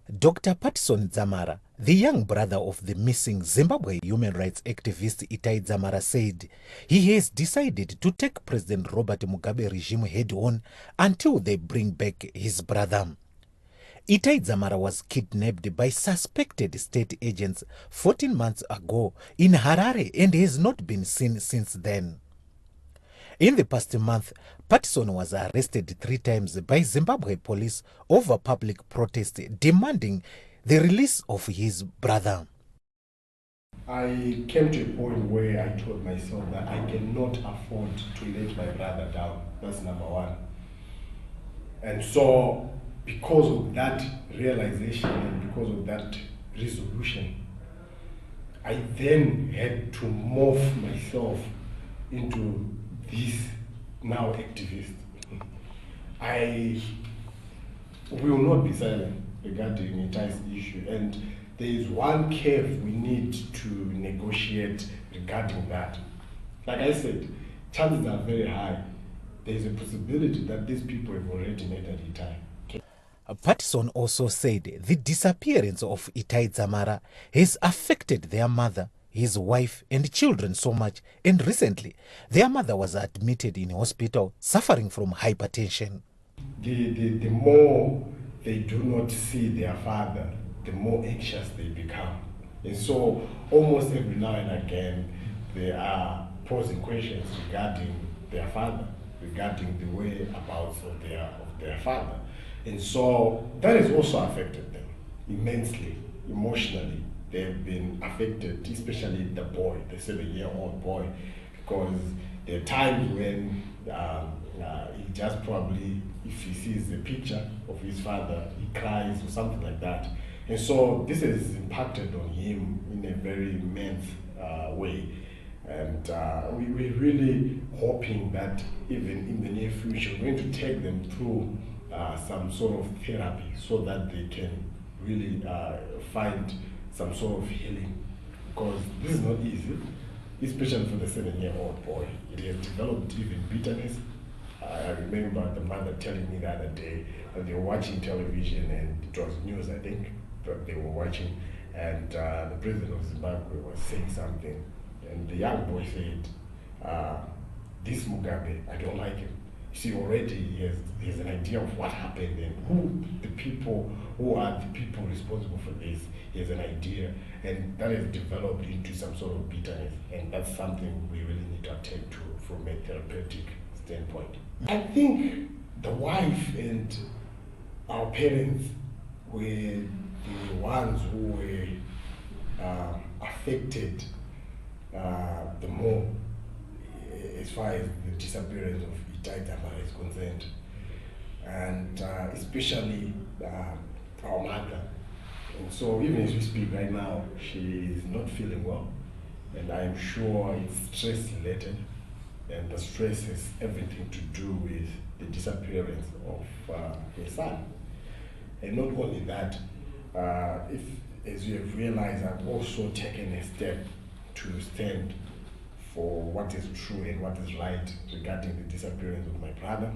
Dr. Itai Dzamara, the young brother of the missing Zimbabwe human rights activist Itai Dzamara, said he has decided to take President Robert Mugabe regime head-on until they bring back his brother. Itai Dzamara was kidnapped by suspected state agents 14 months ago in Harare and has not been seen since then. In the past month, Patterson was arrested 3 times by Zimbabwe police over public protest demanding the release of his brother. I came to a point where I told myself that I cannot afford to let my brother down. That's number one. And so, because of that realization and because of that resolution, I then had to morph myself into this now activist. I will not be silent regarding Itai's issue, and there is one curve we need to negotiate regarding that. Like I said, chances are very high. There is a possibility that these people have already made an Itai. Patterson also said the disappearance of Itai Dzamara has affected their mother, his wife and children so much, and recently their mother was admitted in hospital suffering from hypertension. The more they do not see their father, the more anxious they become. And so almost every now and again they are posing questions regarding their father, regarding the whereabouts of their father. And so that has also affected them immensely, emotionally. They've been affected, especially the boy, the 7-year-old boy, because there are times when he just probably, if he sees the picture of his father, he cries or something like that. And so this has impacted on him in a very immense way. And we're really hoping that even in the near future, we're going to take them through some sort of therapy so that they can really find some sort of healing. Because this is not easy, especially for the 7-year-old boy. It has developed even bitterness. I remember the mother telling me the other day that they were watching television, and it was news, I think, that they were watching, and the president of Zimbabwe was saying something, and the young boy said, this Mugabe, I don't like him. See, already he has an idea of what happened and who are the people responsible for this. He has an idea, and that has developed into some sort of bitterness, and that's something we really need to attend to from a therapeutic standpoint. I think the wife and our parents were the ones who were affected the more as far as the disappearance of Itai Dzamara is concerned, and especially our mother. And so even as we speak right now, she is not feeling well, and I'm sure it's stress related, and the stress has everything to do with the disappearance of her son. And not only that, if, as you have realized, I've also taken a step to stand for what is true and what is right regarding the disappearance of my brother.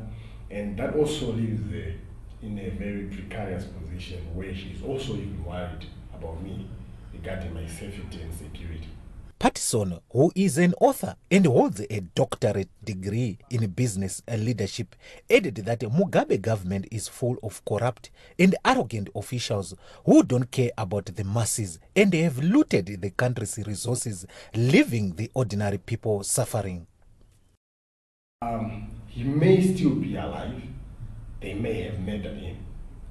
And that also leaves her in a very precarious position where she's also even worried about me regarding my safety and security. Patterson, who is an author and holds a doctorate degree in business and leadership, added that the Mugabe government is full of corrupt and arrogant officials who don't care about the masses and have looted the country's resources, leaving the ordinary people suffering. He may still be alive. They may have murdered him.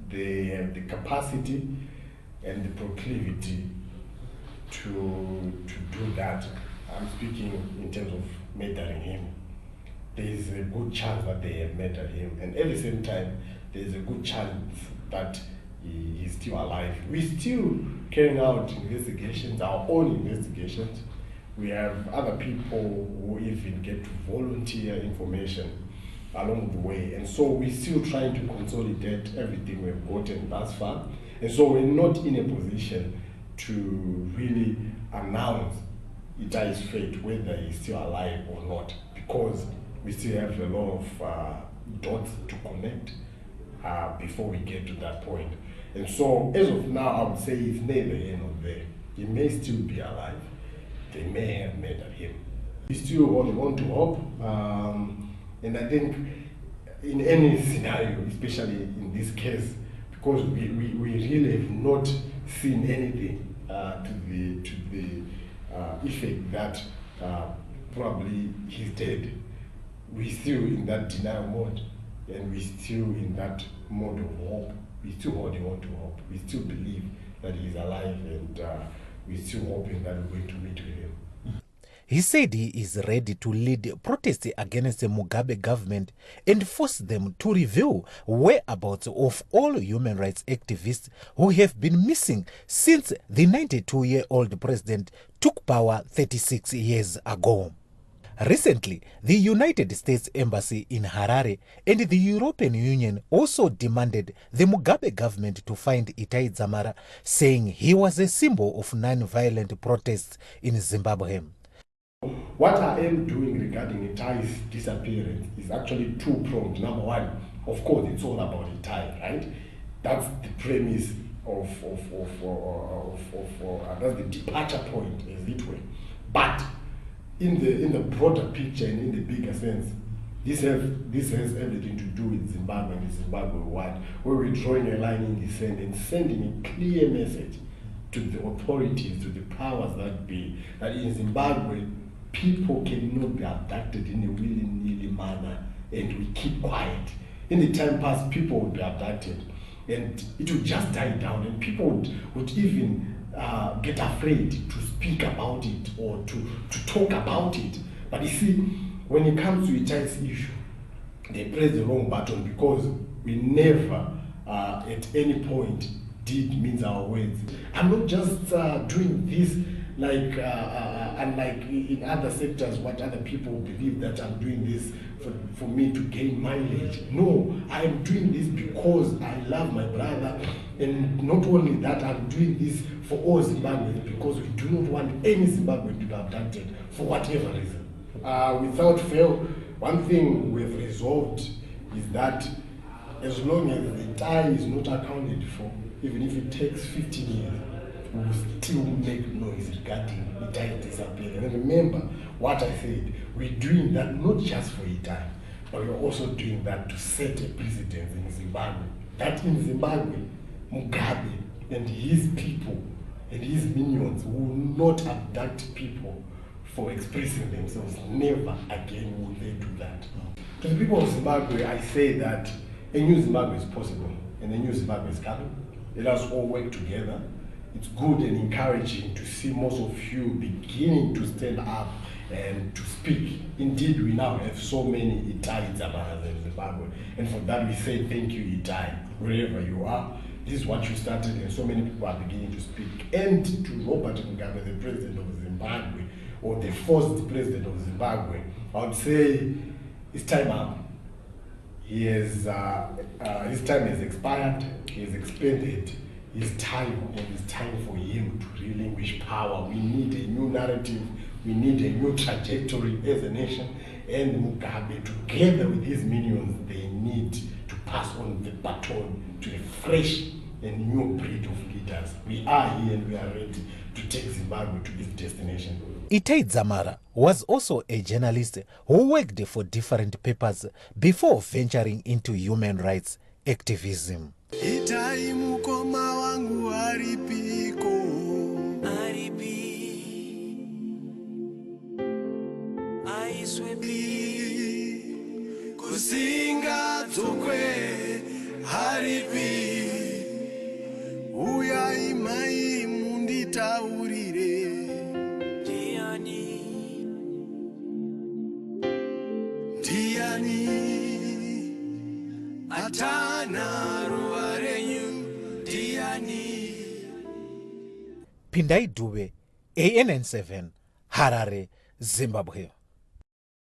They have the capacity and the proclivity to do that. I'm speaking in terms of murdering him. There is a good chance that they have murdered him, and at the same time, there is a good chance that he's still alive. We're still carrying out investigations, our own investigations. We have other people who even get to volunteer information along the way, and so we're still trying to consolidate everything we've gotten thus far, and so we're not in a position to really announce Itai's fate, whether he's still alive or not, because we still have a lot of dots to connect before we get to that point. And so, as of now, I would say it's neither here nor there. He may still be alive. They may have murdered him. We still hold on to hope. And I think in any scenario, especially in this case, because we really have not seen anything to the effect that probably he's dead. We're still in that denial mode, and we're still in that mode of hope. We're still holding on to hope. We still believe that he's alive, and we're still hoping that we're going to meet with him. He said he is ready to lead protests against the Mugabe government and force them to reveal whereabouts of all human rights activists who have been missing since the 92-year-old president took power 36 years ago. Recently, the United States Embassy in Harare and the European Union also demanded the Mugabe government to find Itai Dzamara, saying he was a symbol of non-violent protests in Zimbabwe. What I am doing regarding Itai's disappearance is actually two-pronged. Number one, of course, it's all about Itai, right? That's the premise of that's the departure point, as it were. But in the broader picture and in the bigger sense, this has everything to do with Zimbabwe and the Zimbabwe wide, where we're drawing a line in the sand and sending a clear message to the authorities, to the powers that be, that in Zimbabwe, people cannot be abducted in a willy-nilly manner and we keep quiet. In the time past, people would be abducted and it would just die down, and people would even get afraid to speak about it or to talk about it. But you see, when it comes to Itai's issue, they press the wrong button, because we never at any point did mince our words. I'm not just doing this like unlike in other sectors, what other people believe that I'm doing this for me to gain mileage. No, I'm doing this because I love my brother, and not only that, I'm doing this for all Zimbabweans, because we do not want any Zimbabwean to be abducted for whatever reason. Without fail, one thing we've resolved is that as long as the Itai is not accounted for, even if it takes 15 years, we will still make noise regarding Itai's disappearance. And remember what I said, we're doing that not just for Itai, but we're also doing that to set a precedent in Zimbabwe. That in Zimbabwe, Mugabe and his people and his minions will not abduct people for expressing themselves. Never again will they do that. To the people of Zimbabwe, I say that a new Zimbabwe is possible, and a new Zimbabwe is coming. Let us all work together. It's good and encouraging to see most of you beginning to stand up and to speak. Indeed, we now have so many Itai Dzamara in Zimbabwe, and for that we say thank you, Itai, wherever you are. This is what you started, and so many people are beginning to speak. And to Robert Mugabe, the president of Zimbabwe, or the first president of Zimbabwe, I would say it's time up. He has, his time has expired, he has expended his time, and it's time for him to relinquish power. We need a new narrative, we need a new trajectory as a nation, and Mugabe, together with his minions, they need to pass on the baton to a fresh and new breed of leaders. We are here and we are ready to take Zimbabwe to its destination. Itai Dzamara was also a journalist who worked for different papers before venturing into human rights activism. Itai mukoma wangu aripiko, aripi, aiswepi, kusinga dzokwe, aripi, uya imai munditaurire, Diani, atana ruarenyu, Diani. Pindai Dube, ANN7, Harare, Zimbabwe.